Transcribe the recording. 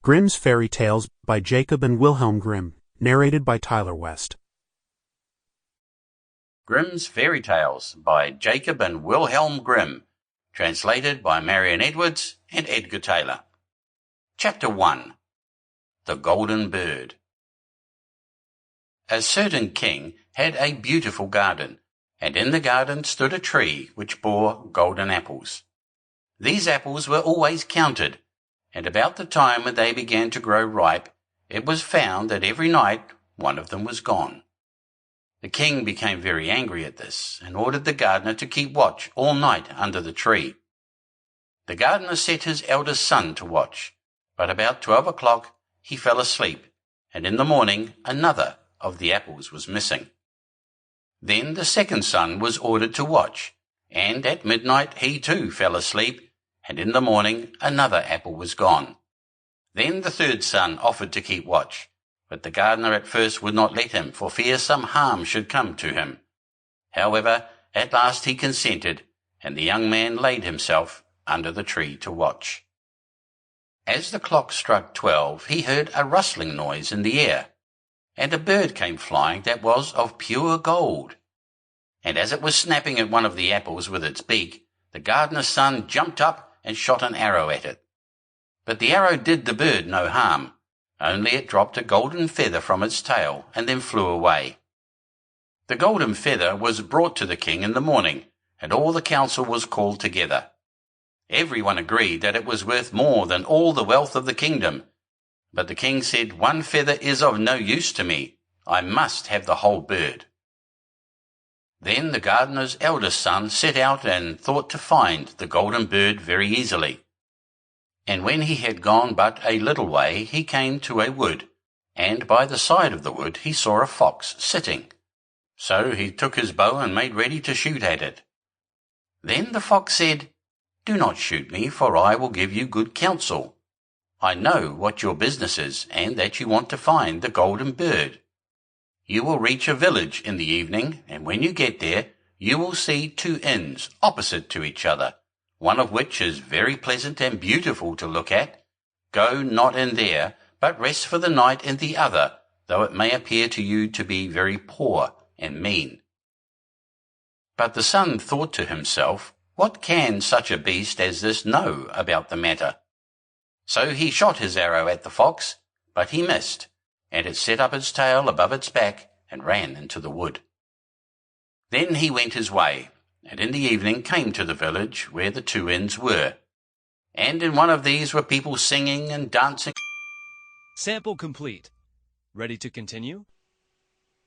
Grimm's Fairy Tales by Jacob and Wilhelm Grimm, narrated by Tyler West. Grimm's Fairy Tales by Jacob and Wilhelm Grimm, translated by Marion Edwards and Edgar Taylor. Chapter 1. The Golden Bird. A certain king had a beautiful garden, and in the garden stood a tree which bore golden apples. These apples were always counted, and about the time when they began to grow ripe, it was found that every night one of them was gone. The king became very angry at this, and ordered the gardener to keep watch all night under the tree. The gardener set his eldest son to watch, but about 12 o'clock he fell asleep, and in the morning another of the apples was missing. Then the second son was ordered to watch, and at midnight he too fell asleep, and in the morning another apple was gone. Then the third son offered to keep watch, but the gardener at first would not let him, for fear some harm should come to him. However, at last he consented, and the young man laid himself under the tree to watch. As the clock struck 12, he heard a rustling noise in the air, and a bird came flying that was of pure gold. And as it was snapping at one of the apples with its beak, the gardener's son jumped up and shot an arrow at it. But the arrow did the bird no harm, only it dropped a golden feather from its tail and then flew away. The golden feather was brought to the king in the morning, and all the council was called together. Everyone agreed that it was worth more than all the wealth of the kingdom, but the king said, "One feather is of no use to me. I must have the whole bird." Then the gardener's eldest son set out and thought to find the golden bird very easily. And when he had gone but a little way, he came to a wood, and by the side of the wood he saw a fox sitting. So he took his bow and made ready to shoot at it. Then the fox said, "Do not shoot me, for I will give you good counsel. I know what your business is, and that you want to find the golden bird. You will reach a village in the evening, and when you get there, you will see two inns opposite to each other, one of which is very pleasant and beautiful to look at. Go not in there, but rest for the night in the other, though it may appear to you to be very poor and mean." But the son thought to himself, "What can such a beast as this know about the matter?" So he shot his arrow at the fox, but he missed, and it set up its tail above its back and ran into the wood. Then he went his way, and in the evening came to the village where the two inns were. And in one of these were people singing and dancing. Sample complete. Ready to continue?